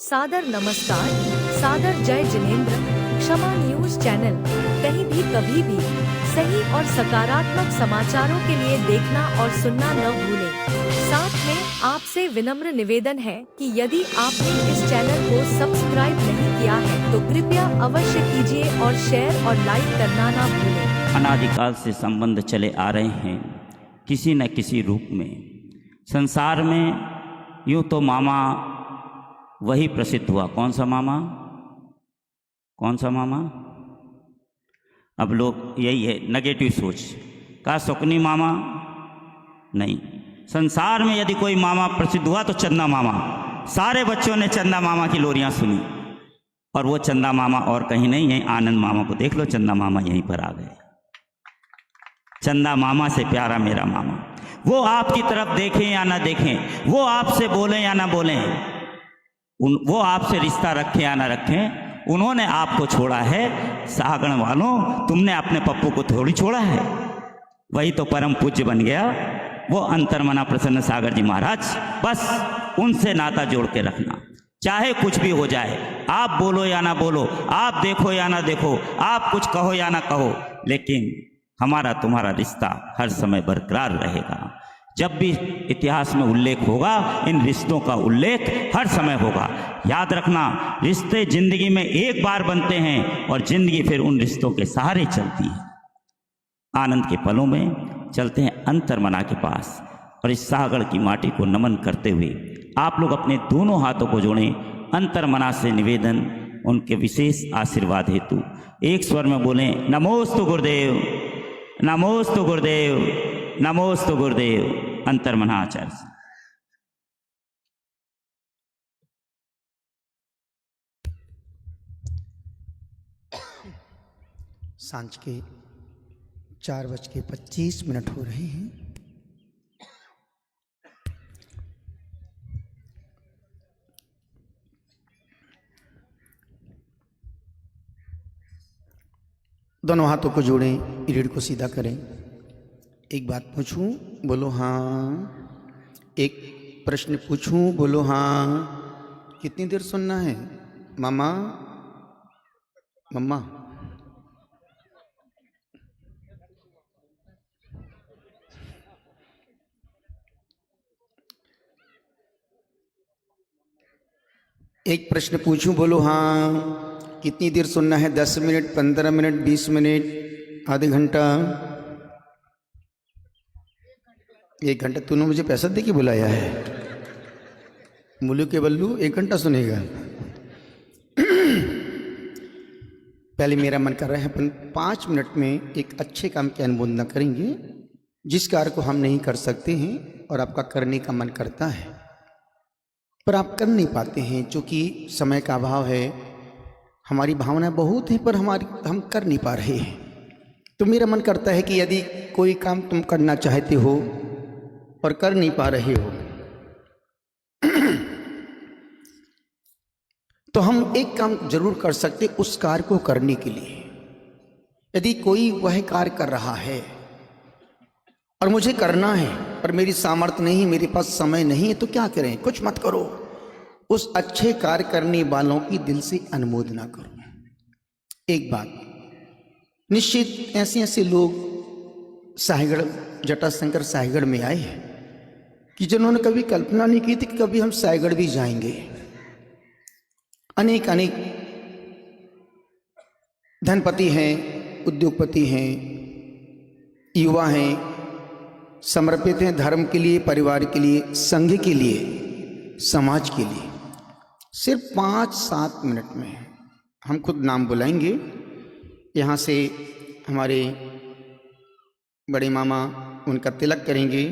सादर नमस्कार, सादर जय जिनेंद्र। क्षमा न्यूज चैनल कहीं भी कभी भी सही और सकारात्मक समाचारों के लिए देखना और सुनना न भूलें। साथ में आपसे विनम्र निवेदन है कि यदि आपने इस चैनल को सब्सक्राइब नहीं किया है तो कृपया अवश्य कीजिए और शेयर और लाइक करना ना भूलें। अनादिकाल से संबंध चले आ रहे हैं किसी न किसी रूप में। संसार में यूँ तो मामा वही प्रसिद्ध हुआ। कौन सा मामा? कौन सा मामा? अब लोग यही है नेगेटिव सोच का शकुनी मामा नहीं। संसार में यदि कोई मामा प्रसिद्ध हुआ तो चंदा मामा। सारे बच्चों ने चंदा मामा की लोरियां सुनी और वो चंदा मामा और कहीं नहीं है, आनंद मामा को देख लो, चंदा मामा यहीं पर आ गए। चंदा मामा से प्यारा मेरा मामा। वो आपकी तरफ देखें या ना देखें, वो आपसे बोलें या ना बोलें, वो आपसे रिश्ता रखें या ना रखें, उन्होंने आपको छोड़ा है। सागण वालों, तुमने अपने पप्पू को थोड़ी छोड़ा है। वही तो परम पूज्य बन गया वो अंतर्मना प्रसन्न सागर जी महाराज। बस उनसे नाता जोड़ के रखना, चाहे कुछ भी हो जाए। आप बोलो या ना बोलो, आप देखो या ना देखो, आप कुछ कहो या ना कहो, लेकिन हमारा तुम्हारा रिश्ता हर समय बरकरार रहेगा। जब भी इतिहास में उल्लेख होगा, इन रिश्तों का उल्लेख हर समय होगा। याद रखना, रिश्ते जिंदगी में एक बार बनते हैं और जिंदगी फिर उन रिश्तों के सहारे चलती है। आनंद के पलों में चलते हैं अंतर्मना के पास और इस सागर की माटी को नमन करते हुए आप लोग अपने दोनों हाथों को जोड़ें। अंतर्मना से निवेदन, उनके विशेष आशीर्वाद हेतु एक स्वर में बोलें, नमोस्तु गुरुदेव, नमोस्तु गुरुदेव, नमोस्तु गुरुदेव। अंतर्मना आचार्य। सांझ के 4:25 हो रहे हैं। दोनों हाथों को जोड़ें, रीढ़ को सीधा करें। एक बात पूछूं, बोलो हाँ। एक प्रश्न पूछूं, बोलो हाँ। कितनी देर सुनना है मामा? मम्मा एक प्रश्न पूछूं, बोलो हाँ। कितनी देर सुनना है? 10 मिनट, 15 मिनट, 20 मिनट, आधे घंटा, 1 घंटा? तूने मुझे पैसा दे के बुलाया है? मुल्लू के बल्लू 1 घंटा सुनेगा? पहले मेरा मन कर रहा है अपन 5 मिनट में एक अच्छे काम की अनुमोदना करेंगे जिस कार्य को हम नहीं कर सकते हैं और आपका करने का मन करता है पर आप कर नहीं पाते हैं, क्योंकि समय का अभाव है। हमारी भावना बहुत है पर हम कर नहीं पा रहे हैं। तो मेरा मन करता है कि यदि कोई काम तुम करना चाहते हो और कर नहीं पा रहे हो तो हम एक काम जरूर कर सकते उस कार्य को करने के लिए। यदि कोई वह कार्य कर रहा है और मुझे करना है पर मेरी सामर्थ्य नहीं, मेरे पास समय नहीं है, तो क्या करें? कुछ मत करो, उस अच्छे कार्य करने वालों की दिल से अनुमोदना करो। एक बात निश्चित, ऐसे लोग साहिगढ़, जटाशंकर साहिगढ़ में आए हैं कि जिन्होंने कभी कल्पना नहीं की थी कि कभी हम साहिगढ़ भी जाएंगे। अनेक अनेक धनपति हैं, उद्योगपति हैं, युवा हैं, समर्पित हैं धर्म के लिए, परिवार के लिए, संघ के लिए, समाज के लिए। सिर्फ 5-7 मिनट में हम खुद नाम बुलाएंगे। यहाँ से हमारे बड़े मामा उनका तिलक करेंगे।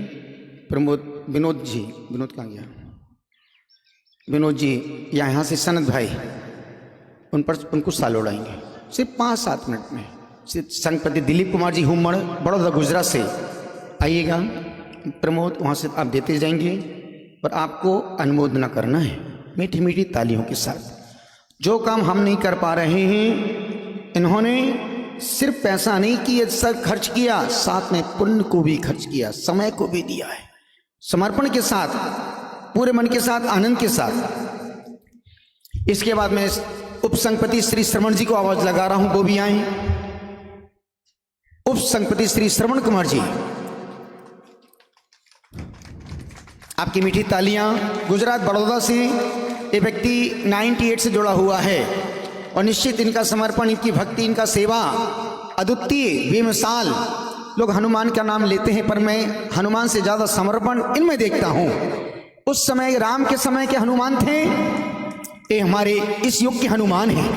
विनोद जी, विनोद कहाँ गया? विनोद जी, यहाँ से सनत भाई उन पर उनको साल उड़ाएंगे सिर्फ 5-7 मिनट में। सिर्फ संघपति दिलीप कुमार जी हुमड़, बड़ौदा गुजरात से आइएगा। प्रमोद वहाँ से आप देते जाएंगे पर आपको अनुमोदना करना है मीठी मीठी तालियों के साथ। जो काम हम नहीं कर पा रहे हैं, इन्होंने सिर्फ पैसा नहीं किया, सर खर्च किया, साथ में पुण्य को भी खर्च किया, समय को भी दिया है, समर्पण के साथ, पूरे मन के साथ, आनंद के साथ। इसके बाद मैं उप संघपति श्री श्रवण जी को आवाज लगा रहा हूं, वो भी आए। उप संघपति श्री श्रवण कुमार जी, आपकी मीठी तालियां। गुजरात बड़ौदा से ये व्यक्ति 98 से जुड़ा हुआ है और निश्चित इनका समर्पण, इनकी भक्ति, इनका सेवा अद्वितीय, बेमिसाल। लोग हनुमान का नाम लेते हैं पर मैं हनुमान से ज्यादा समर्पण इनमें देखता हूं। उस समय राम के समय के हनुमान थे, ये हमारे इस युग के हनुमान हैं।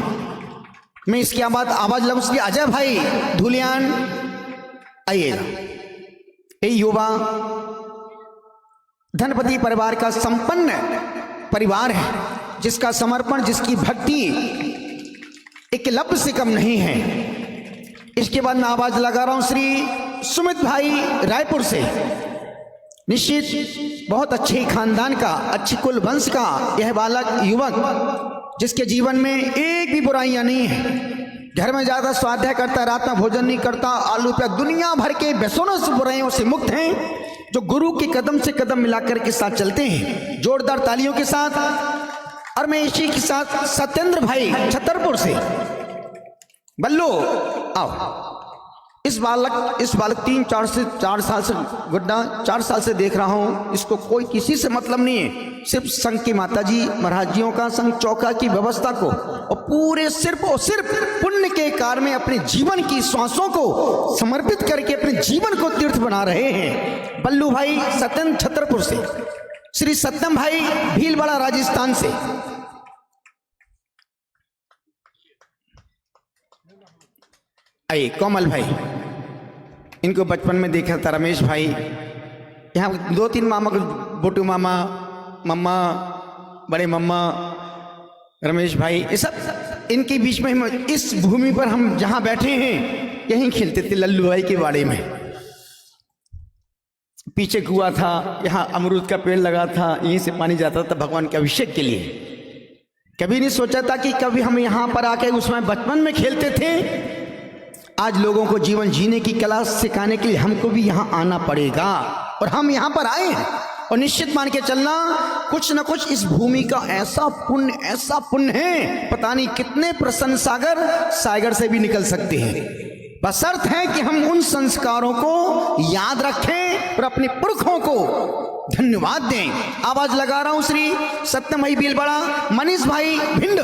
मैं इसके बाद आवाज लगू उसकी, अजय भाई धुलियान आइएगा। ये युवा धनपति परिवार का संपन्न परिवार है, जिसका समर्पण, जिसकी भक्ति एकलव्य से कम नहीं है। इसके बाद मैं आवाज लगा रहा हूं श्री सुमित भाई रायपुर से। निश्चित बहुत अच्छे खानदान का, अच्छे कुल वंश का यह बालक युवक, जिसके जीवन में एक भी बुराइयां नहीं है। घर में ज्यादा स्वाध्याय करता, रात में भोजन नहीं करता, आलू पे दुनिया भर के व्यसनों से, बुराइयों से मुक्त हैं, जो गुरु के कदम से कदम मिलाकर के साथ चलते हैं। जोरदार तालियों के साथ। और मैं इसी के साथ सत्येंद्र भाई छतरपुर से, बल्लू आओ। इस बालक 3-4 साल से गुड्डा 4 साल से देख रहा हूं। इसको कोई किसी से मतलब नहीं है, सिर्फ संघ की माताजी महाराजियों का, संघ चौका की व्यवस्था को, और पूरे सिर्फ और सिर्फ पुण्य के कार्य में अपने जीवन की श्वासों को समर्पित करके अपने जीवन को तीर्थ बना रहे हैं। बल्लू भाई सत्यन छतरपुर से, श्री सत्यम भाई भीलवाड़ा राजस्थान से, आइए कोमल भाई, इनको बचपन में देखा था। रमेश भाई, यहाँ 2-3 मामा को, बोटू मामा, मम्मा, बड़े मम्मा, रमेश भाई, ये सब इनके बीच में हम इस भूमि पर हम जहां बैठे हैं यहीं खेलते थे लल्लू भाई के बाड़े में। पीछे कुआं था, यहाँ अमरूद का पेड़ लगा था, यहीं से पानी जाता था भगवान के अभिषेक के लिए। कभी नहीं सोचा था कि कभी हम यहाँ पर आके उसमें बचपन में खेलते थे। आज लोगों को जीवन जीने की कला सिखाने के लिए हमको भी यहाँ आना पड़ेगा, और हम यहाँ पर आए हैं। और निश्चित मान के चलना, कुछ न कुछ इस भूमि का ऐसा पुण्य है, पता नहीं कितने प्रसन्न सागर से भी निकल सकते हैं। बशर्त है कि हम उन संस्कारों को याद रखें और अपने पुरखों को धन्यवाद दें। आवाज लगा रहा हूं श्री सत्यम भाई भीलवाड़ा, मनीष भाई भिंड,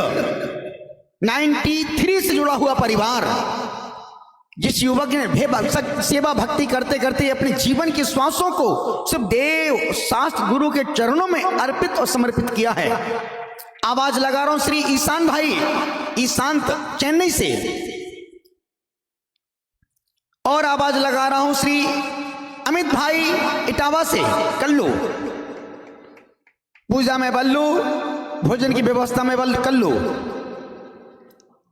93 से जुड़ा हुआ परिवार, जिस युवक ने सेवा भक्ति करते करते अपने जीवन के श्वासों को सिर्फ देव शास्त्र गुरु के चरणों में अर्पित और समर्पित किया है। आवाज लगा रहा हूं श्री ईशान भाई, ईशांत चेन्नई से, और आवाज लगा रहा हूं श्री अमित भाई इटावा से, कल्लू। पूजा में बल्लू, भोजन की व्यवस्था में कल्लू।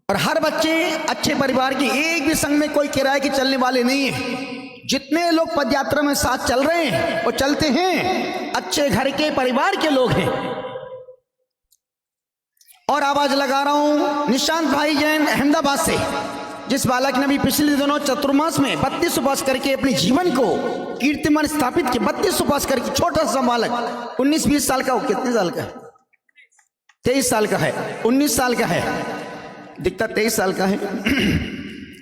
और हर बच्चे अच्छे परिवार की, एक भी संघ में कोई किराए के चलने वाले नहीं है। जितने लोग पदयात्रा में साथ चल रहे हैं और चलते हैं, अच्छे घर के परिवार के लोग हैं। और आवाज लगा रहा हूं निशांत भाई जैन अहमदाबाद से, जिस बालक ने भी पिछले दिनों चतुर्मास में 32 उपवास करके अपने जीवन को कीर्तिमान स्थापित किया। 32 उपवास करके, छोटा सा बालक, 19-20 साल का हो, कितने साल का है? 23 साल का है, 19 साल का है, दिखता 23 साल का है,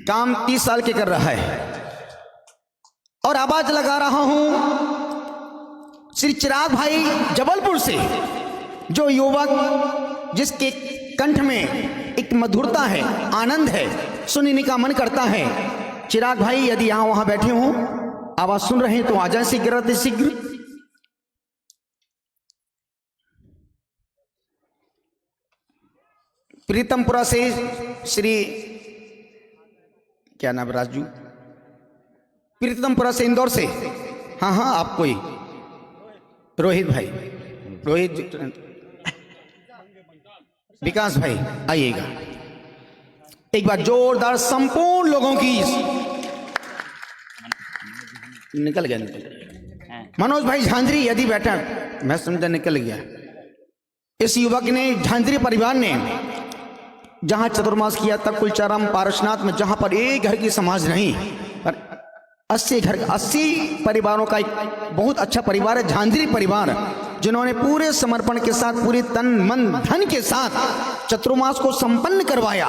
काम 30 साल के कर रहा है। और आवाज लगा रहा हूं श्री चिराग भाई जबलपुर से, जो युवक जिसके कंठ में एक मधुरता है, आनंद है, सुनने का मन करता है। चिराग भाई यदि यहां वहां बैठे हो, आवाज सुन रहे हैं तो आ जाए शीघ्र। प्रीतमपुरा से श्री, क्या नाम, राजू, प्रीतमपुरा से, इंदौर से, हाँ आपको ही, रोहित भाई, विकास भाई, आइएगा एक बार जोरदार संपूर्ण लोगों की। निकल गया मनोज भाई झांझरी, यदि बैठा, मैं समझा निकल गया। इस युवक ने, झांझरी परिवार ने, जहां चतुर्मास किया तब कुलचाराम पारसनाथ में, जहां पर एक घर की समाज नहीं, पर 80 परिवारों का एक बहुत अच्छा परिवार है झांझरी परिवार। जिन्होंने पूरे समर्पण के साथ, पूरे तन मन धन के साथ चतुर्मास को संपन्न करवाया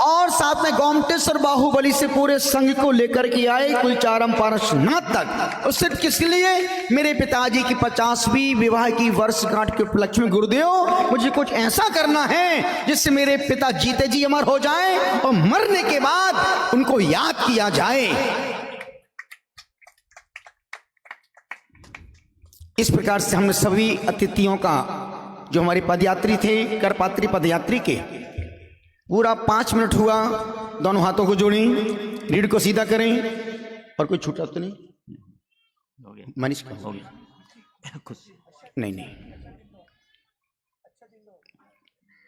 और साथ में गोमटेश्वर बाहुबली से पूरे संघ को लेकर के आए कुलचारम पारसनाथ तक। और सिर्फ किसके लिए? मेरे पिताजी की 50वीं विवाह की वर्षगांठ के उपलक्ष्य में गुरुदेव मुझे कुछ ऐसा करना है जिससे मेरे पिता जीते जी अमर हो जाएं और मरने के बाद उनको याद किया जाए। इस प्रकार से हमने सभी अतिथियों का, जो हमारे पदयात्री थे, करपात्री पदयात्री के, पूरा 5 मिनट हुआ। दोनों हाथों को जोड़ें, रीढ़ को सीधा करें। और कोई छूटा तो नहीं? हो गया, मनीष का हो गया खुद। नहीं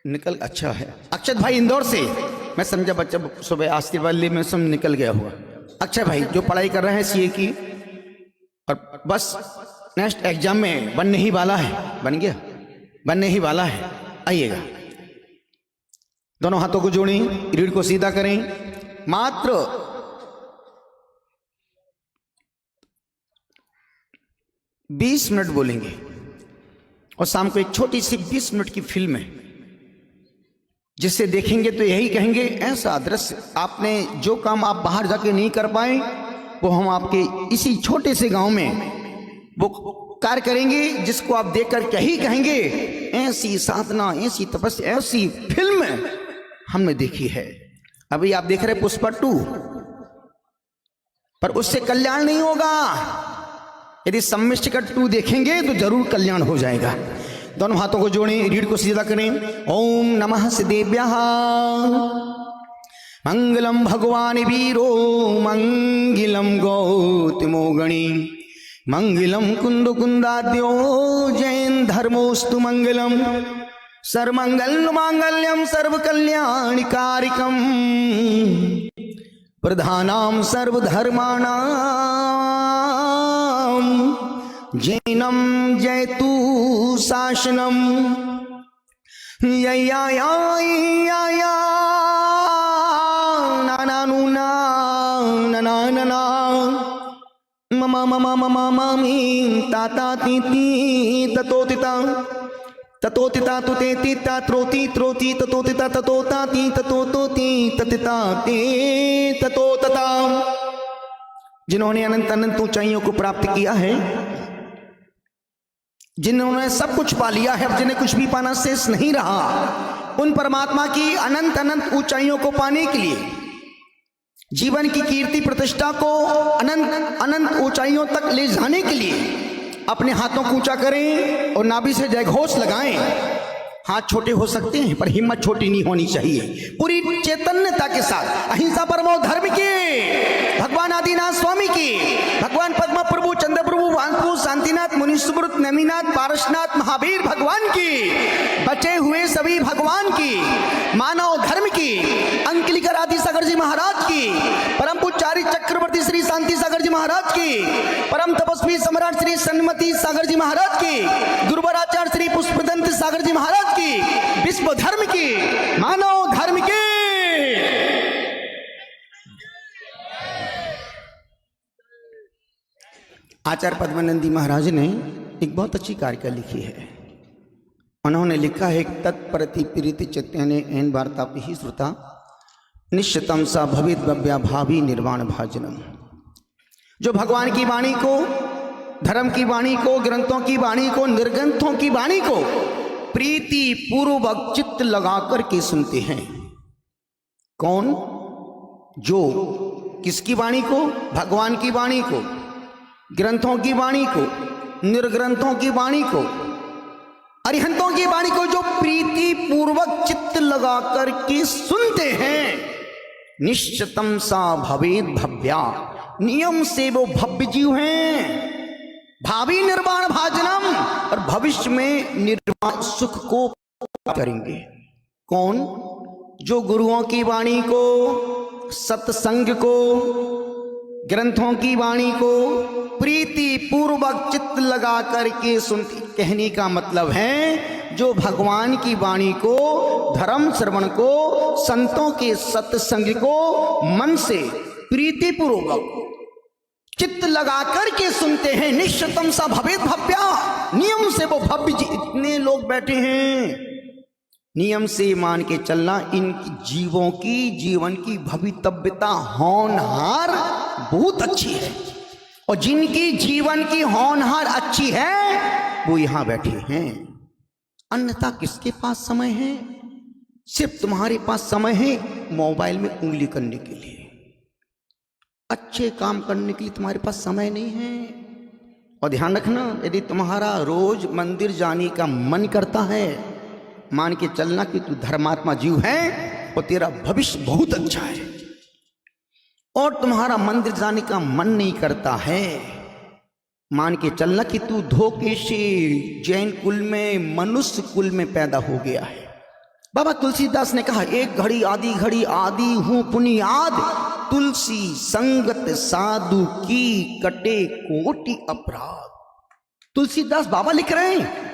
निकल, अच्छा है। अक्षत भाई इंदौर से, मैं समझा बच्चा सुबह आशीर्वाद ले में सब निकल गया हुआ। अक्षय भाई जो पढ़ाई कर रहे हैं सीए की, और बस नेक्स्ट एग्जाम में बनने ही वाला है, बन गया, बनने ही वाला है, आइएगा। दोनों हाथों को जोड़ें, रीढ़ को सीधा करें। मात्र 20 मिनट बोलेंगे और शाम को एक छोटी सी 20 मिनट की फिल्म है, जिससे देखेंगे तो यही कहेंगे ऐसा दृश्य आपने, जो काम आप बाहर जाके नहीं कर पाए वो हम आपके इसी छोटे से गांव में वो कार्य करेंगे, जिसको आप देखकर यही कहेंगे ऐसी साधना, ऐसी तपस्या, ऐसी फिल्म हमने देखी है। अभी आप देख रहे पुष्पा 2, पर उससे कल्याण नहीं होगा। यदि सम्मिश्र 2 देखेंगे तो जरूर कल्याण हो जाएगा। दोनों हाथों को जोड़ें, रीढ़ को सीधा करें। ओम नमः सिद्धेभ्यः मंगलम भगवान वीरो मंगलम गौतमो गणी मंगलम कुंद कुंदाद्यो जैन धर्मोस्तु मंगलम सर्वमंगल मांगल्यम सर्व कल्याणकारिकम प्रधानाम सर्वधर्माणाम जैनम जयतु शासनम या नानु ना ममा ममा ममा मामी ताता तीती ततोतिता ततोतिता तुतेतिता त्रोति त्रोति ततोतिता ततोताति ततोतोति ततिता ते ततोतता। जिन्होंने अनंत अनंत ऊंचाइयों को प्राप्त किया है, जिन्होंने सब कुछ पा लिया है, अब जिन्हें कुछ भी पाना शेष नहीं रहा, उन परमात्मा की अनंत अनंत ऊंचाइयों को पाने के लिए, जीवन की कीर्ति प्रतिष्ठा को अनंत अनंत ऊंचाइयों तक ले जाने के लिए अपने हाथों को ऊंचा करें और नाभि से जयघोष लगाएं। हाथ छोटे हो सकते हैं पर हिम्मत छोटी नहीं होनी चाहिए। पूरी चैतन्यता के साथ अहिंसा परमो धर्म के भगवान आदिनाथ स्वामी की, भगवान पद्म प्रभु, चंद्र प्रभु, वानप्रभु, शांतिनाथ, मुनिसुब्रत, नेमिनाथ, पारसनाथ, महावीर भगवान की, बचे हुए सभी भगवान की, मानव धर्म की, अंकलिकर आदि सागर जी महाराज की, परम पुजारी चक्रवर्ती श्री शांति सागर जी महाराज की, परम तपस्वी सम्राट श्री सन्मति सागर जी महाराज की, गुरुवराचार्य श्री पुष्पदंत सागर जी महाराज की, विश्व धर्म की, मानव धर्म की। आचार्य पद्मानंदी महाराज ने एक बहुत अच्छी कारिका लिखी है। उन्होंने लिखा है, तत्प्रति प्रीति चित्तने एन वार्तापि ही श्रुता निश्चितम सा भवित भव्या भावी निर्वाण भाजनम। जो भगवान की वाणी को, धर्म की वाणी को, ग्रंथों की वाणी को, निर्ग्रंथों की वाणी को प्रीति पूर्वक चित्त लगाकर के सुनते हैं। कौन? जो किसकी वाणी को? भगवान की वाणी को, ग्रंथों की वाणी को, निर्ग्रंथों की वाणी को, अरिहंतों की वाणी को जो प्रीति पूर्वक चित्त लगाकर के सुनते हैं, निश्चितम सा भवेद भव्या, नियम से वो भव्य जीव हैं। भावी निर्वाण भाजनम, और भविष्य में निर्वाण सुख को करेंगे। कौन? जो गुरुओं की वाणी को, सत्संग को, ग्रंथों की वाणी को प्रीति पूर्वक चित्त लगा करके सुनती। कहने का मतलब है जो भगवान की वाणी को, धर्म श्रवण को, संतों के सत्संग को मन से प्रीति पूर्वक चित्त लगा करके सुनते हैं, निश्चितम सा भवेद भव्या, नियम से वो भव्य इतने लोग बैठे हैं, नियम से मान के चलना। इन जीवों की जीवन की भवितव्यता होनहार बहुत अच्छी है, और जिनकी जीवन की होनहार अच्छी है वो यहां बैठे हैं। अन्यथा किसके पास समय है? सिर्फ तुम्हारे पास समय है मोबाइल में उंगली करने के लिए, अच्छे काम करने के लिए तुम्हारे पास समय नहीं है। और ध्यान रखना, यदि तुम्हारा रोज मंदिर जाने का मन करता है, मान के चलना कि तू धर्मात्मा जीव है और तेरा भविष्य बहुत अच्छा है। और तुम्हारा मंदिर जाने का मन नहीं करता है, मान के चलना कि तू धोखे से जैन कुल में मनुष्य कुल में पैदा हो गया है। बाबा तुलसीदास ने कहा, एक घड़ी आदि हूं पुनियाद, तुलसी संगत साधु की कटे कोटि अपराध। तुलसीदास बाबा लिख रहे हैं,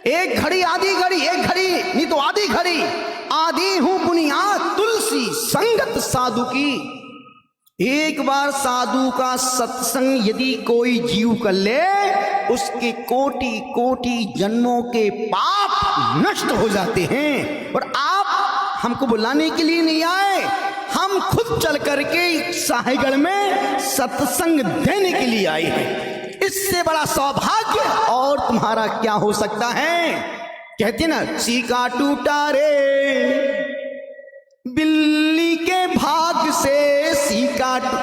एक घड़ी नहीं तो आधी घड़ी, आदि हूं बुनियाद, तुलसी संगत साधु की। एक बार साधु का सत्संग यदि कोई जीव कर ले, उसके कोटि कोटि जन्मों के पाप नष्ट हो जाते हैं। और आप हमको बुलाने के लिए नहीं आए, हम खुद चल करके साहेगढ़ में सत्संग देने के लिए आए हैं। इससे बड़ा सौभाग्य और तुम्हारा क्या हो सकता है? कहते ना, सीका टूटा रे बिल्ली के भाग से,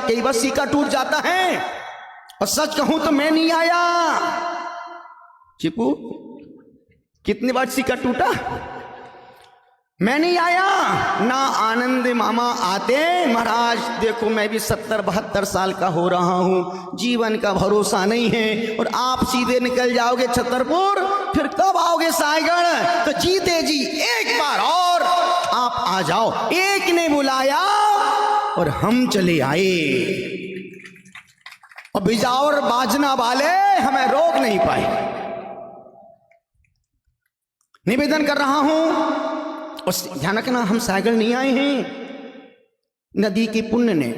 कई बार सीका टूट जाता है। और सच कहूं तो मैं नहीं आया। चिपू, कितनी बार सीका टूटा? मैं नहीं आया ना। आनंद मामा आते, महाराज देखो मैं भी 70-72 साल का हो रहा हूं, जीवन का भरोसा नहीं है, और आप सीधे निकल जाओगे छतरपुर, फिर कब आओगे साईगढ़? तो जीते जी एक बार और आप आ जाओ। एक ने बुलाया और हम चले आए, और बिजावर बाजना वाले हमें रोक नहीं पाए। निवेदन कर रहा हूं, और ध्यान रखना, हम सागर नहीं आए हैं नदी के पुण्य ने,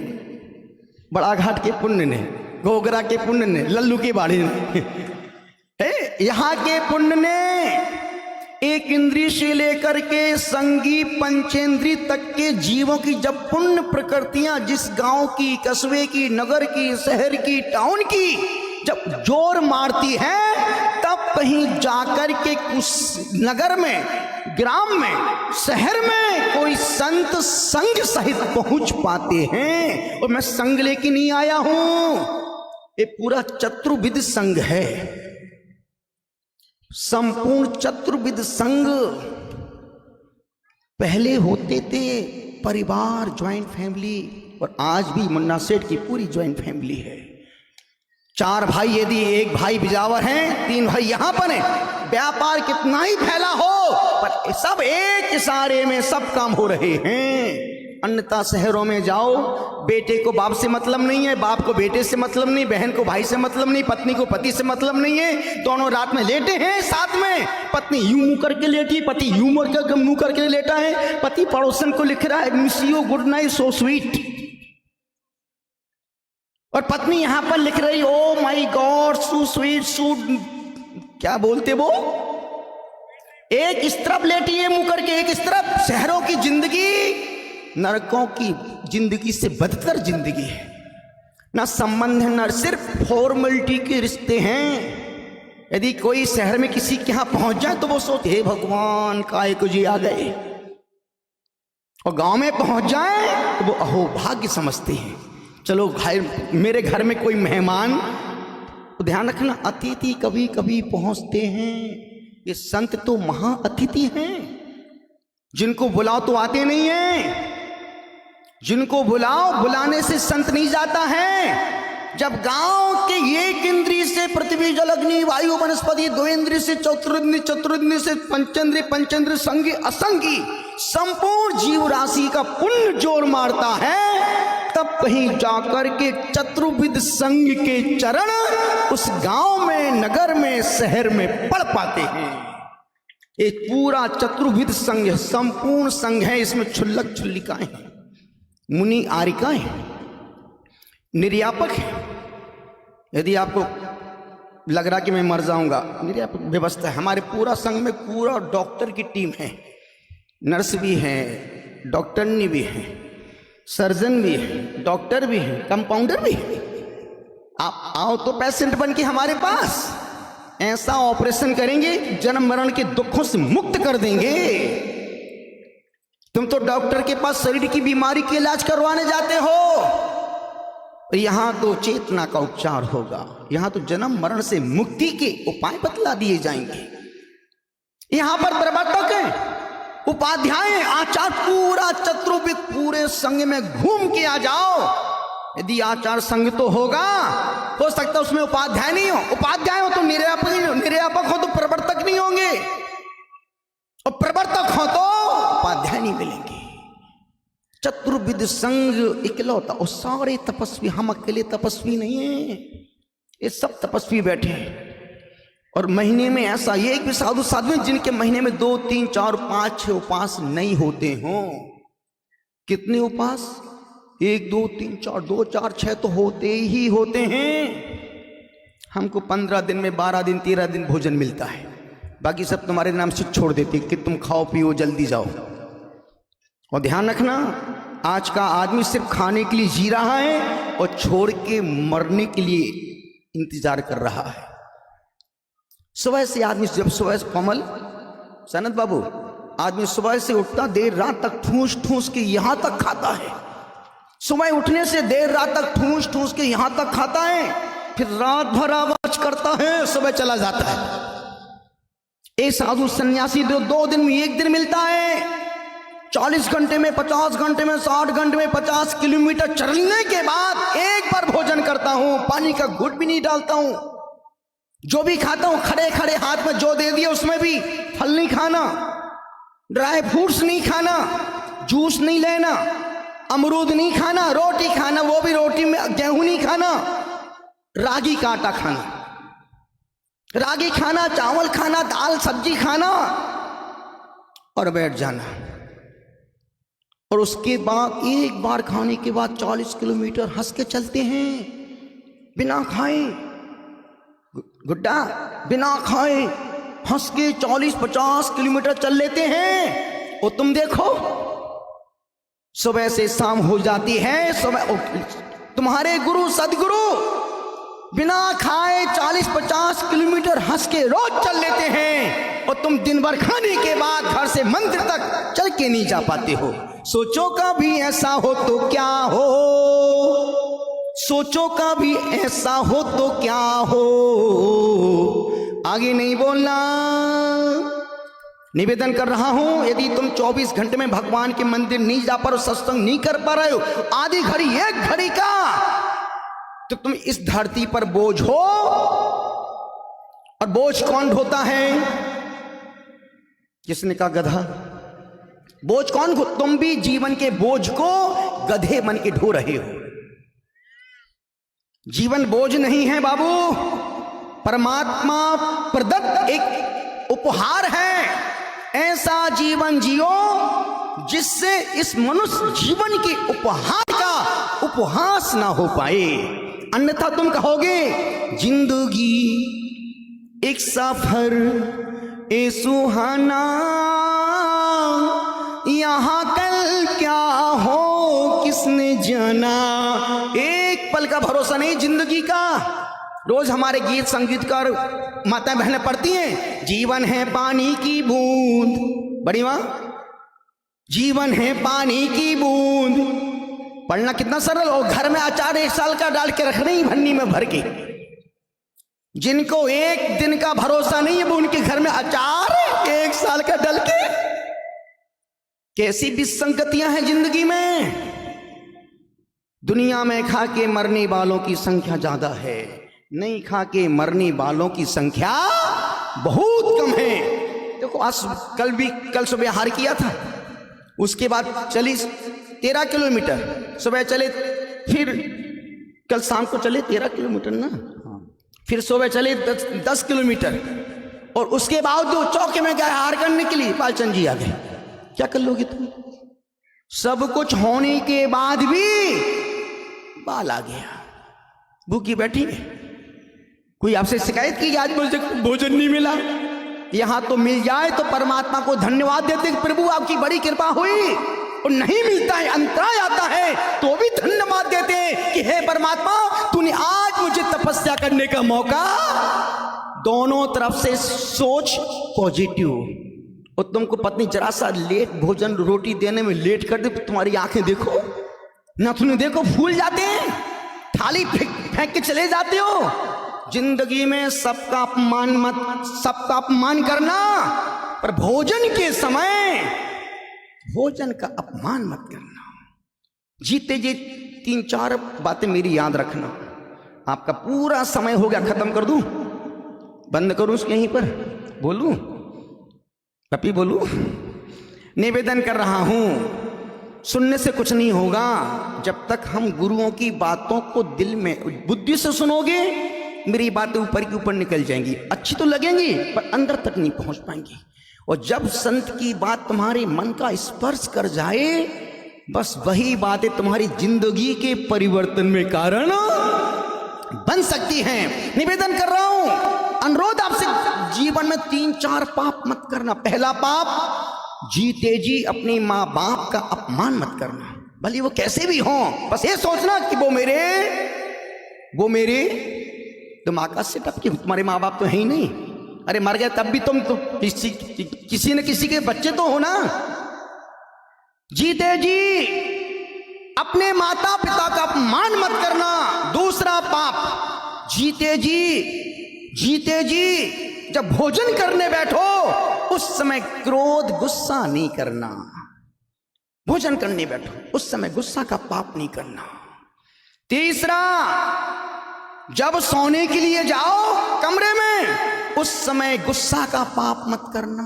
बड़ा घाट के पुण्य ने, गोगरा के पुण्य ने, लल्लू के बाड़े ने, यहां के पुण्य ने। एक इंद्रिय से लेकर के संगी पंचेंद्री तक के जीवों की जब पुण्य प्रकृतियां जिस गांव की, कस्बे की, नगर की, शहर की, टाउन की जब जोर मारती है, तब कहीं जाकर के उस नगर में, ग्राम में, शहर में कोई संत संग सहित पहुंच पाते हैं। और मैं संग लेके नहीं आया हूं, ये पूरा चतुर्विध संघ है, संपूर्ण चतुर्विध संघ। पहले होते थे परिवार, ज्वाइंट फैमिली, और आज भी मुन्ना सेठ की पूरी ज्वाइंट फैमिली है। 4 भाई यदि एक भाई बिजावर हैं, 3 भाई यहां पर हैं, व्यापार कितना ही फैला हो, पर सब एक इशारे में सब काम हो रहे हैं। अन्यथा शहरों में जाओ, बेटे को बाप से मतलब नहीं है, बाप को बेटे से मतलब नहीं, बहन को भाई से मतलब नहीं, पत्नी को पति से मतलब नहीं है, दोनों रात में लेटे हैं साथ में, पत्नी यूं मुंह करके लेटी, पति यूं मुंह करके लेटा है, पति पड़ोसन को लिख रहा है miss you, good night, so sweet, और पत्नी यहां पर लिख रही ओ माई गॉड, सो स्वीट, सो क्या बोलते वो, एक इस तरफ लेटी है मुंह करके, एक इस तरफ। शहरों की जिंदगी नरकों की जिंदगी से बदतर जिंदगी है, ना संबंध है, ना सिर्फ फॉर्मेलिटी के रिश्ते हैं। यदि कोई शहर में किसी के यहां पहुंच जाए तो वो सोचे हे भगवान काय को जी आ गए, और गांव में पहुंच जाए तो वो अहो भाग्य समझते हैं। चलो भाई मेरे घर में कोई मेहमान, तो ध्यान रखना अतिथि कभी कभी पहुंचते हैं। ये संत तो महा अतिथि हैं, जिनको बुलाओ तो आते नहीं हैं, जिनको बुलाओ, बुलाने से संत नहीं जाता है। जब गांव के एक इंद्रिय से पृथ्वी जल अग्नि वायु वनस्पति, 2 इंद्रिय से चतुर्इंद्रिय, चतुर्इंद्रिय से पंचेंद्रिय, पंचेंद्रिय संगी असंगी संपूर्ण जीव राशि का पुण्य जोर मारता है, तब कहीं जाकर के चतुर्विध संघ के चरण उस गांव में, नगर में, शहर में पड़ पाते हैं। एक पूरा चतुर्विध संघ, संपूर्ण संघ है। इसमें क्षुल्लक क्षुल्लिकाएं हैं, मुनि आरिकाएं, निर्यापक है। यदि आपको लग रहा कि मैं मर जाऊंगा। मेरी व्यवस्था है, हमारे पूरा संघ में पूरा डॉक्टर की टीम है, नर्स भी है, डॉक्टरनी भी है, सर्जन भी है, डॉक्टर भी है, कंपाउंडर भी है। आप आओ तो पेशेंट बन के हमारे पास, ऐसा ऑपरेशन करेंगे जन्म मरण के दुखों से मुक्त कर देंगे। तुम तो डॉक्टर के पास शरीर की बीमारी के इलाज करवाने जाते हो, यहां तो चेतना का उपचार होगा, यहां तो जन्म मरण से मुक्ति के उपाय बतला दिए जाएंगे। यहां पर प्रवर्तक है, उपाध्याय, आचार्य, पूरा चतुर्विद पूरे संघ में घूम के आ जाओ। यदि आचार संघ तो होगा, हो सकता है उसमें उपाध्याय नहीं हो, उपाध्याय हो तो निर्यापक हो तो प्रवर्तक नहीं होंगे, और प्रवर्तक हो तो उपाध्याय नहीं मिलेंगे। चतुर्विद संघ इकलौता, और सारे तपस्वी, हम अकेले तपस्वी नहीं हैं, ये सब तपस्वी बैठे हैं। और महीने में ऐसा ये एक भी साधु साध्वी जिनके महीने में 2, 3, 4, 5, 6 उपास नहीं होते हों। कितने उपास? 1, 2, 3, 4, 2, 4, 6 तो होते ही होते हैं। हमको 15 दिन में 12 दिन 13 दिन भोजन मिलता है, बाकी सब तुम्हारे नाम से छोड़ देते कि तुम खाओ पियो जल्दी जाओ। और ध्यान रखना, आज का आदमी सिर्फ खाने के लिए जी रहा है और छोड़ के मरने के लिए इंतजार कर रहा है। सुबह से आदमी, जब सुबह से कमल सनत बाबू, आदमी सुबह से उठता, देर रात तक ठूस ठूस के यहां तक खाता है। सुबह उठने से देर रात तक ठूस ठूस के यहां तक खाता है, फिर रात भर आवाज करता है, सुबह चला जाता है। एक साधु सन्यासी 2 दिन में 1 दिन मिलता है। 40 घंटे में, 50 घंटे में, 60 घंटे में 50 किलोमीटर चलने के बाद एक बार भोजन करता हूं, पानी का घूंट भी नहीं डालता हूं। जो भी खाता हूं खड़े खड़े हाथ में जो दे दिया उसमें भी फल नहीं खाना, ड्राई फ्रूट्स नहीं खाना, जूस नहीं लेना, अमरूद नहीं खाना, रोटी खाना, वो भी रोटी में गेहूं नहीं खाना, रागी का आटा खाना, रागी खाना, चावल खाना, दाल सब्जी खाना और बैठ जाना। और उसके बाद एक बार खाने के बाद 40 किलोमीटर हंस के चलते हैं, बिना खाए, गुड्डा बिना खाए हंस के 40-50 किलोमीटर चल लेते हैं। और तुम देखो सुबह से शाम हो जाती है, सुबह तुम्हारे गुरु सदगुरु बिना खाए 40-50 किलोमीटर हंस के रोज चल लेते हैं, और तुम दिन भर खाने के बाद घर से मंदिर तक चल के नहीं जा पाते हो। सोचो कभी ऐसा हो तो क्या हो, सोचो कभी ऐसा हो तो क्या हो। आगे नहीं बोलना। निवेदन कर रहा हूं, यदि तुम 24 घंटे में भगवान के मंदिर नहीं जा पा रहे हो, सत्संग नहीं कर पा रहे हो, आधी घड़ी 1 घड़ी का, तो तुम इस धरती पर बोझ हो। और बोझ कौन ढोता है? किसने कहा गधा? बोझ कौन? तुम भी जीवन के बोझ को गधे बन के ढो रहे हो। जीवन बोझ नहीं है बाबू, परमात्मा प्रदत्त एक उपहार है। ऐसा जीवन जियो जिससे इस मनुष्य जीवन के उपहार का उपहास ना हो पाए, अन्यथा तुम कहोगे जिंदगी एक सफर ए सुहाना, यहां कल क्या हो किसने जाना। एक पल का भरोसा नहीं जिंदगी का। रोज हमारे गीत संगीतकार माता बहनें पढ़ती हैं, जीवन है पानी की बूंद, बड़ी मां, जीवन है पानी की बूंद। पढ़ना कितना सरल हो, घर में अचार 1 साल का डाल के रख रही भन्नी में भर के। जिनको 1 दिन का भरोसा नहीं है वो उनके घर में अचार 1 साल का डाल के। कैसी विसंगतियां हैं जिंदगी में। दुनिया में खा के मरने वालों की संख्या ज्यादा है, नहीं खा के मरने वालों की संख्या बहुत कम है। देखो आज कल सुबह हार किया था, उसके बाद चली 13 किलोमीटर, सुबह चले, फिर कल शाम को चले 13 किलोमीटर ना, फिर सुबह चले 10 किलोमीटर, और उसके बाद जो चौके में गए हार करने के लिए, पालचंद जी आ गए। क्या कर लोगे तुम? सब कुछ होने के बाद भी बाल आ गया, भूखी बैठी है। कोई आपसे शिकायत की कि आज मुझे भोजन नहीं मिला? यहां तो मिल जाए तो परमात्मा को धन्यवाद देते कि प्रभु आपकी बड़ी कृपा हुई, और नहीं मिलता है, अंतराय आता है, तो भी धन्यवाद देते हैं कि हे परमात्मा तूने आज मुझे तपस्या करने का मौका। दोनों तरफ से सोच पॉजिटिव। और तुमको पत्नी जरा सा लेट भोजन रोटी देने में लेट कर दे, तुम्हारी आंखें देखो, नाखून देखो, फूल जाते हैं, थाली फेंक के चले जाते हो। जिंदगी में सबका अपमान करना, पर भोजन के समय भोजन का अपमान मत करना। जीते जी 3-4 बातें मेरी याद रखना। आपका पूरा समय हो गया, खत्म कर दूं, बंद करूं उसके यहीं पर, बोलूं कपी बोलूं? निवेदन कर रहा हूं, सुनने से कुछ नहीं होगा। जब तक हम गुरुओं की बातों को दिल में बुद्धि से सुनोगे, मेरी बातें ऊपर की ऊपर निकल जाएंगी, अच्छी तो लगेंगी पर अंदर तक नहीं पहुंच पाएंगी। और जब संत की बात तुम्हारे मन का स्पर्श कर जाए, बस वही बातें तुम्हारी जिंदगी के परिवर्तन में कारण बन सकती हैं। निवेदन कर रहा हूं, अनुरोध आपसे, जीवन में 3-4 पाप मत करना। पहला पाप, जीते जी अपने माँ बाप का अपमान मत करना, भले वो कैसे भी हो। बस ये सोचना कि वो मेरे तुम आकाश से टपके, तुम्हारे माँ बाप तो है ही नहीं, अरे मर गए तब भी तुम तो किसी न किसी के बच्चे तो हो ना। जीते जी अपने माता पिता का अपमान मत करना। दूसरा पाप, जीते जी जब भोजन करने बैठो उस समय क्रोध गुस्सा नहीं करना। भोजन करने बैठो उस समय गुस्सा का पाप नहीं करना। तीसरा, जब सोने के लिए जाओ कमरे में, उस समय गुस्सा का पाप मत करना।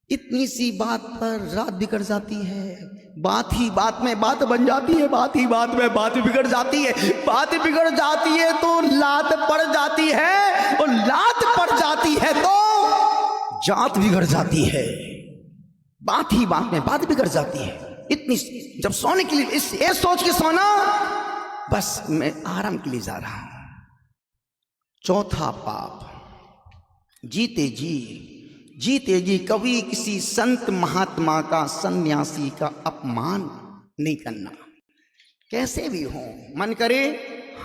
इतनी सी बात पर रात बिगड़ जाती है, बात ही बात में बात बन जाती है, बात ही बात में बात बिगड़ जाती है, बात बिगड़ जाती है तो लात पड़ जाती है, और लात पड़ जाती है तो जात बिगड़ जाती है। बात ही बात में बात बिगड़ जाती है। इतनी जब सोने के लिए ये सोच के सोना, बस मैं आराम के लिए जा रहा हूं। चौथा पाप, जीते जी कभी किसी संत महात्मा का, सन्यासी का अपमान नहीं करना। कैसे भी हो, मन करे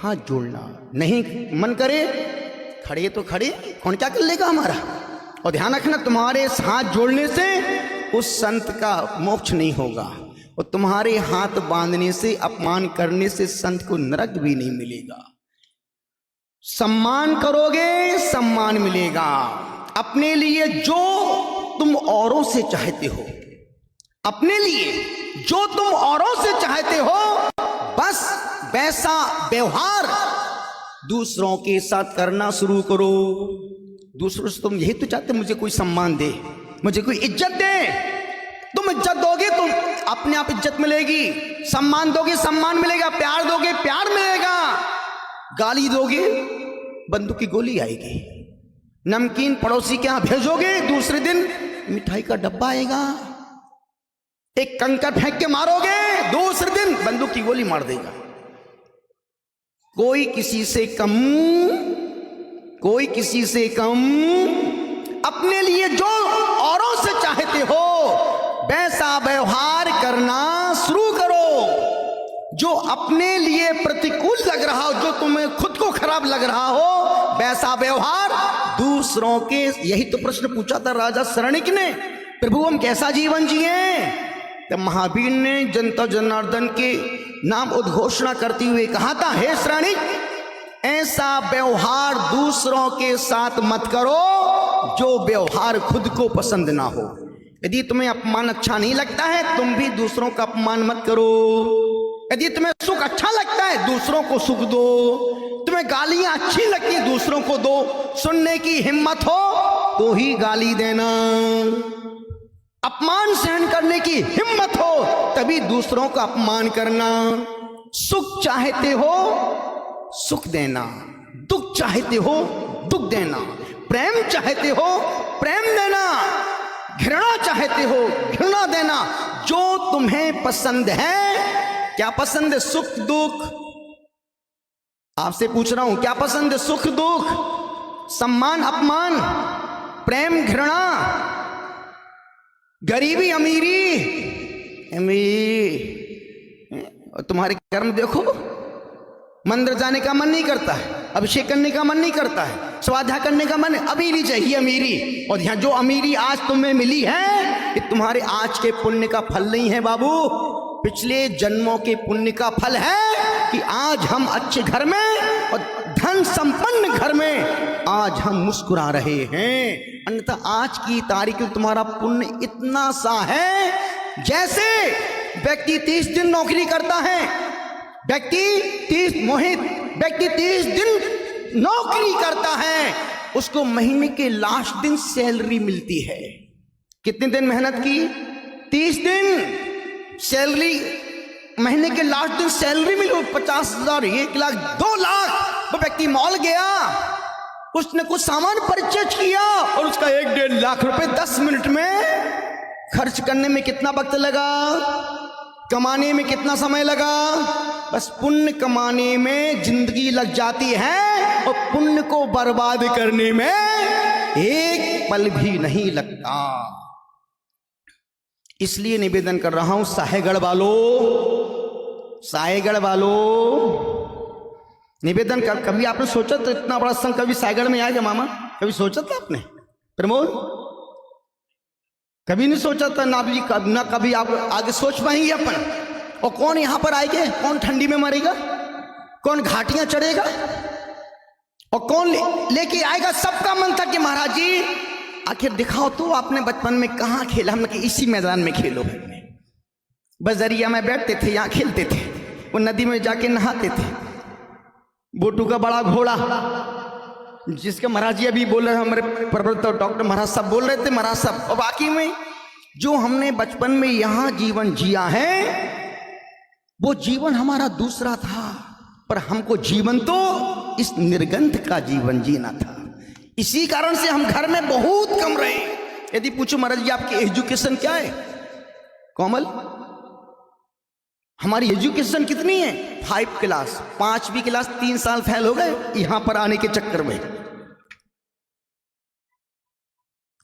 हाथ जोड़ना, नहीं मन करे खड़े तो खड़े, कौन क्या कर लेगा हमारा। और ध्यान रखना, तुम्हारे हाथ जोड़ने से उस संत का मोक्ष नहीं होगा, और तुम्हारे हाथ बांधने से, अपमान करने से संत को नरक भी नहीं मिलेगा। सम्मान करोगे सम्मान मिलेगा। अपने लिए जो तुम औरों से चाहते हो, अपने लिए जो तुम औरों से चाहते हो, बस वैसा व्यवहार दूसरों के साथ करना शुरू करो। दूसरों से तुम यही तो चाहते, मुझे कोई सम्मान दे, मुझे कोई इज्जत दे। तुम इज्जत दोगे तो अपने आप इज्जत मिलेगी, सम्मान दोगे सम्मान मिलेगा, प्यार दोगे प्यार मिलेगा। गाली दोगे बंदूक की गोली आएगी। नमकीन पड़ोसी के यहां भेजोगे, दूसरे दिन मिठाई का डब्बा आएगा। एक कंकर फेंक के मारोगे, दूसरे दिन बंदूक की गोली मार देगा। कोई किसी से कम अपने लिए जो औरों से चाहते हो वैसा व्यवहार करना शुरू करो। जो अपने लिए प्रतिकूल लग रहा हो, जो तुम्हें खुद को खराब लग रहा हो, वैसा व्यवहार दूसरों के। यही तो प्रश्न पूछा था राजा शरणिक ने, प्रभु हम कैसा जीवन जिए। तब महावीर ने जनता जनार्दन के नाम उद्घोषणा करते हुए कहा था, हे शरणिक, ऐसा व्यवहार दूसरों के साथ मत करो जो व्यवहार खुद को पसंद ना हो। यदि तुम्हें अपमान अच्छा नहीं लगता है, तुम भी दूसरों का अपमान मत करो। यदि तुम्हें सुख अच्छा लगता है, दूसरों को सुख दो। तुम्हें गालियां अच्छी लगती हैं, दूसरों को दो। सुनने की हिम्मत हो तो ही गाली देना। अपमान सहन करने की हिम्मत हो तभी दूसरों का अपमान करना। सुख चाहते हो सुख देना, दुख चाहते हो दुख देना, प्रेम चाहते हो प्रेम देना, घृणा चाहते हो घृणा देना। जो तुम्हें पसंद है, क्या पसंद है, सुख दुख, आपसे पूछ रहा हूं क्या पसंद है, सुख दुख, सम्मान अपमान, प्रेम घृणा, गरीबी अमीरी, और तुम्हारे कर्म देखो, मंदिर जाने का मन नहीं करता है, अभिषेक करने का मन नहीं करता है, स्वाध्याय करने का मन, अमीरी चाहिए अमीरी। और यहां जो अमीरी आज तुम्हें मिली है ये तुम्हारे आज के पुण्य का फल नहीं है बाबू, पिछले जन्मों के पुण्य का फल है कि आज हम अच्छे घर में और धन संपन्न घर में आज हम मुस्कुरा रहे हैं। अन्यथा आज की तारीख में तुम्हारा पुण्य इतना सा है जैसे व्यक्ति 30 दिन नौकरी करता है, व्यक्ति 30 दिन नौकरी करता है, उसको महीने के लास्ट दिन सैलरी मिलती है। कितने दिन मेहनत की? 30 दिन सैलरी, महीने के लास्ट दिन सैलरी मिली 50,000, 1 लाख, 2 लाख। वो व्यक्ति मॉल गया, उसने कुछ सामान परचेज किया और उसका 1-1.5 लाख रुपए 10 मिनट में खर्च करने में कितना वक्त लगा, कमाने में कितना समय लगा? बस पुण्य कमाने में जिंदगी लग जाती है और पुण्य को बर्बाद करने में एक पल भी नहीं लगता। इसलिए निवेदन कर रहा हूं साहेगढ़ वालों, निवेदन कर, कभी आपने सोचा तो इतना बड़ा संघ कभी साहेगढ़ में आएगा मामा? कभी सोचा था आपने? प्रमोद कभी नहीं सोचा था ना जी, ना कभी आप आगे सोच पाएंगे अपन। और कौन यहां पर आएंगे, कौन ठंडी में मरेगा, कौन घाटियां चढ़ेगा और कौन लेके आएगा? सबका मन था कि महाराज जी आखिर दिखाओ तो आपने बचपन में कहां खेला। हमने कि इसी मैदान में खेलो, बजरिया में बैठते थे, यहां खेलते थे, वो नदी में जाके नहाते थे। बोटू का बड़ा घोड़ा जिसका महाराज जी अभी बोल रहे हैं, हमारे प्रवक्ता डॉक्टर महाराज साहब बोल रहे थे, महाराज साहब। और बाकी में जो हमने बचपन में यहां जीवन जिया है वो जीवन हमारा दूसरा था, पर हमको जीवन तो इस निर्गंध का जीवन जीना था। इसी कारण से हम घर में बहुत कम रहे। यदि पूछो महाराज जी आपकी एजुकेशन क्या है, कोमल हमारी एजुकेशन कितनी है? 5 क्लास, 5वीं क्लास 3 साल फेल हो गए यहां पर आने के चक्कर में।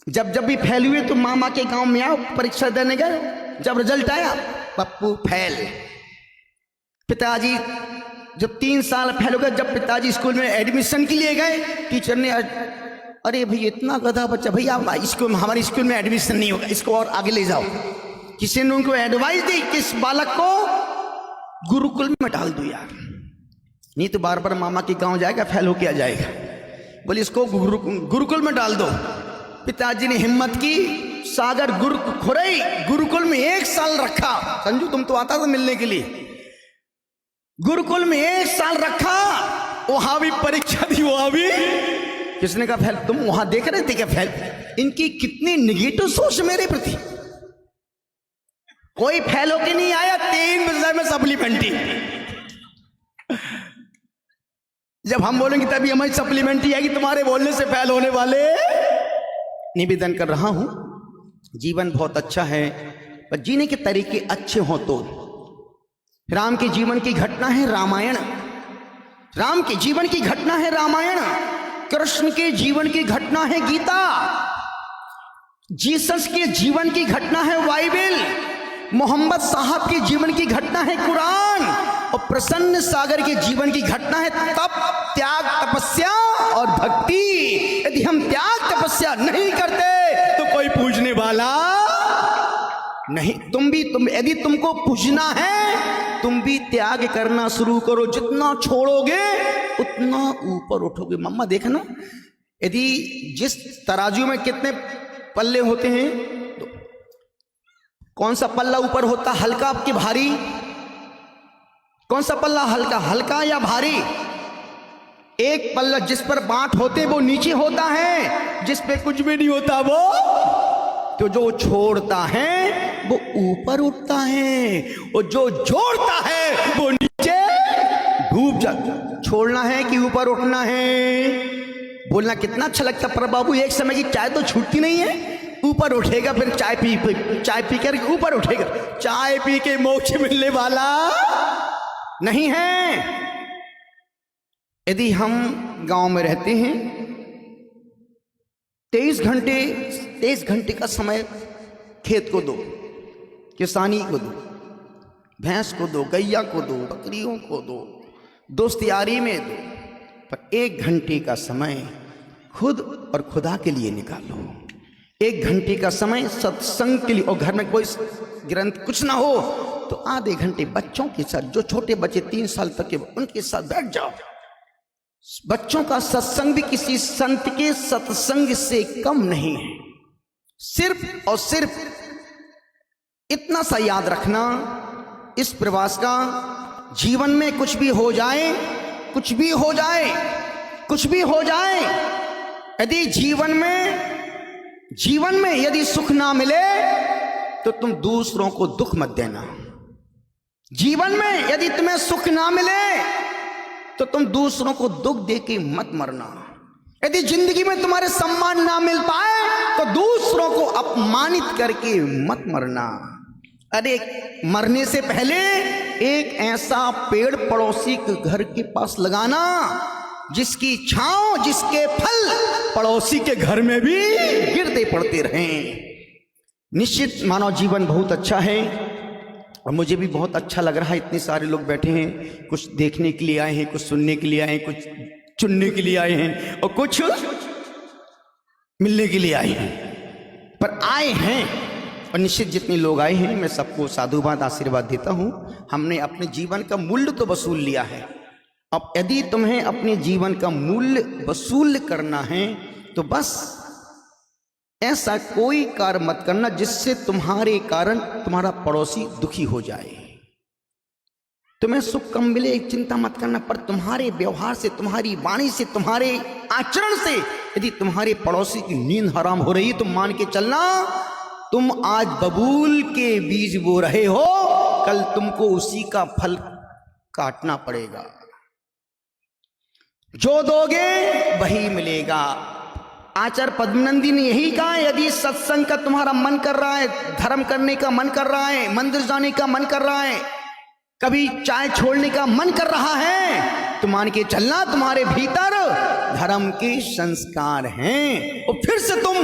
जब भी फेल हुए तो मामा के गांव में आओ, परीक्षा देने गए, जब रिजल्ट आया पप्पू फेल। पिताजी जब 3 साल फेल हो गए, जब पिताजी स्कूल में एडमिशन के लिए गए, टीचर ने अरे भाई इतना गधा बच्चा, भैया हमारे स्कूल में एडमिशन नहीं होगा, इसको और आगे ले जाओ। किसी ने उनको एडवाइस दी कि इस बालक को गुरुकुल में डाल दो यार, नहीं तो बार बार मामा के गांव जाएगा, फेल होके आ जाएगा। बोले इसको गुरुकुल में डाल दो। पिताजी ने हिम्मत की, सागर गुरुकुल में 1 साल रखा। संजू तुम तो आता था मिलने के लिए। गुरुकुल में 1 साल रखा, वहां भी परीक्षा दी, वहां भी किसने कहा फेल? तुम वहां देख रहे थे क्या फेल? इनकी कितनी निगेटिव सोच मेरे प्रति। कोई फेल होके नहीं आया, 3 विषय में सप्लीमेंट्री। जब हम बोलेंगे तभी हमारी सप्लीमेंट्री आएगी, तुम्हारे बोलने से फेल होने वाले। निवेदन कर रहा हूं जीवन बहुत अच्छा है, पर जीने के तरीके अच्छे हो तो। राम के जीवन की घटना है रामायण, राम के जीवन की घटना है रामायण, कृष्ण के जीवन की घटना है गीता, जीसस के जीवन की घटना है बाइबल, मोहम्मद साहब के जीवन की घटना है कुरान, और प्रसन्न सागर के जीवन की घटना है तप, त्याग, तपस्या और भक्ति। यदि हम त्याग तपस्या नहीं करते तो कोई पूजने वाला नहीं। यदि तुमको पूजना है तुम भी त्याग करना शुरू करो। जितना छोड़ोगे उतना ऊपर उठोगे। मम्मा देखना, यदि जिस तराजू में कितने पल्ले होते हैं तो कौन सा पल्ला ऊपर होता, हल्का आपके भारी? कौन सा पल्ला हल्का या भारी? एक पल्ला जिस पर बांट होते वो नीचे होता है, जिस पे कुछ भी नहीं होता वो तो जो छोड़ता है वो ऊपर उठता है, और जो जोड़ता है वो नीचे डूब जाता। छोड़ना है कि ऊपर उठना है? बोलना कितना अच्छा लगता, पर बाबू एक समय की चाय तो छूटती नहीं है। ऊपर उठेगा, फिर चाय पी कर ऊपर उठेगा। चाय पी के मोक्ष मिलने वाला नहीं है। यदि हम गांव में रहते हैं, 23 घंटे का समय खेत को दो, किसानी को दो, भैंस को दो, गैया को दो, बकरियों को दो, दोस्त यारी में दो, पर 1 घंटे का समय खुद और खुदा के लिए निकालो। 1 घंटे का समय सत्संग के लिए, और घर में कोई ग्रंथ कुछ ना हो तो आधे घंटे बच्चों के साथ, जो छोटे बच्चे 3 साल तक के, उनके साथ बैठ जाओ। बच्चों का सत्संग भी किसी संत के सत्संग से कम नहीं है। सिर्फ और सिर्फ इतना सा याद रखना, इस प्रवास का, जीवन में कुछ भी हो जाए, कुछ भी हो जाए, कुछ भी हो जाए, यदि जीवन में यदि सुख ना मिले तो तुम दूसरों को दुख मत देना। जीवन में यदि तुम्हें सुख ना मिले तो तुम दूसरों को दुख देके मत मरना। यदि जिंदगी में तुम्हारे सम्मान ना मिल पाए तो दूसरों को अपमानित करके मत मरना। अरे मरने से पहले एक ऐसा पेड़ पड़ोसी के घर के पास लगाना जिसकी छांव, जिसके फल पड़ोसी के घर में भी गिरते पड़ते रहें। निश्चित मानव जीवन बहुत अच्छा है और मुझे भी बहुत अच्छा लग रहा है। इतने सारे लोग बैठे हैं, कुछ देखने के लिए आए हैं, कुछ सुनने के लिए आए हैं, कुछ चुनने के लिए आए हैं और कुछ मिलने के लिए आए हैं, पर आए हैं। और निश्चित जितने लोग आए हैं मैं सबको साधुवाद आशीर्वाद देता हूं। हमने अपने जीवन का मूल्य तो वसूल लिया है। अब यदि तुम्हें अपने जीवन का मूल्य वसूल करना है तो बस ऐसा कोई कार्य मत करना जिससे तुम्हारे कारण तुम्हारा पड़ोसी दुखी हो जाए। तुम्हें सुख कम मिले चिंता मत करना, पर तुम्हारे व्यवहार से, तुम्हारी वाणी से, तुम्हारे आचरण से यदि तुम्हारे पड़ोसी की नींद हराम हो रही है तो मान के चलना, तुम आज बबूल के बीज बो रहे हो, कल तुमको उसी का फल काटना पड़ेगा। जो दोगे वही मिलेगा। आचार्य पद्मनंदी ने यही कहा, यदि सत्संग का तुम्हारा मन कर रहा है, धर्म करने का मन कर रहा है, मंदिर जाने का मन कर रहा है, कभी चाय छोड़ने का मन कर रहा है, तो मान के चलना तुम्हारे भीतर धर्म के संस्कार हैं और फिर से तुम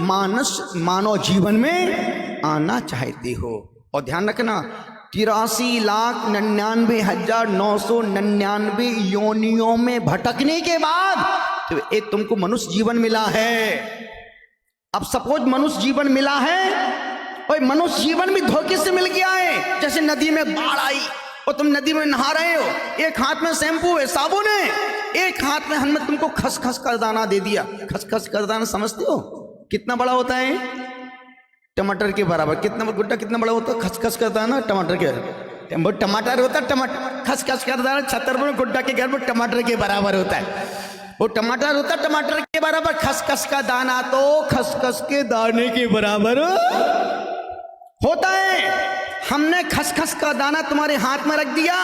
मानव जीवन में आना चाहते हो। और ध्यान रखना, 83,99,999 योनियों में भटकने के बाद तो एक तुमको मनुष्य जीवन मिला है। अब सपोज मनुष्य जीवन मिला है और मनुष्य जीवन भी धोखे से मिल गया है। जैसे नदी में बाढ़ आई और तुम नदी में नहा रहे हो, एक हाथ में शैम्पू है, साबुन है, एक हाथ में हमने तुमको खसखस का दाना दे दिया। खसखस का दाना समझते हो कितना बड़ा होता है? टमाटर के बराबर। कितना गुड्डा कितना बड़ा होता है? खसखस का दाना टमाटर के, टमाटर होता है, टमाटर खसखस का दाना छतर गुड्डा के घर में टमाटर के बराबर होता है। वो टमाटर होता है टमाटर के बराबर, खसखस का दाना तो खसखस के दाने के बराबर होता है। हमने खसखस का दाना तुम्हारे हाथ में रख दिया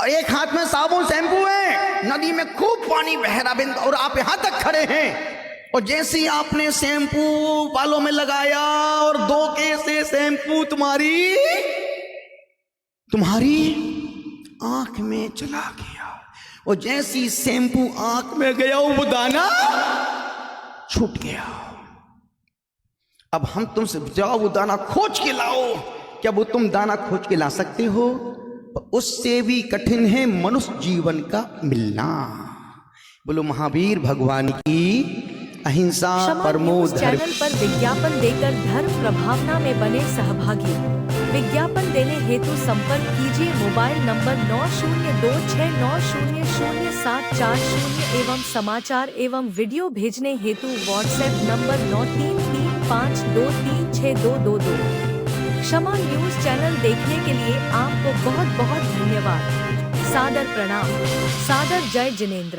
और एक हाथ में साबुन शैम्पू है, नदी में खूब पानी बह रहा बिंद और आप यहां तक खड़े हैं और जैसे ही आपने शैम्पू बालों में लगाया और धोखे से शैम्पू तुम्हारी आंख में चला गया और जैसी शैम्पू आंख में गया वो दाना छूट गया। अब हम तुमसे जाओ वो दाना खोज के लाओ, क्या वो तुम दाना खोज के ला सकते हो? उससे भी कठिन है मनुष्य जीवन का मिलना। बोलो महावीर भगवान की अहिंसा परमो धर्म। चैनल पर विज्ञापन देकर धर्म प्रभावना में बने सहभागी। विज्ञापन देने हेतु संपर्क कीजिए मोबाइल नंबर 9026900740 एवं समाचार एवं वीडियो भेजने हेतु व्हाट्सएप नंबर 9335236222। क्षमा न्यूज चैनल देखने के लिए आपको बहुत बहुत धन्यवाद। सादर प्रणाम। सादर जय जिनेंद्र।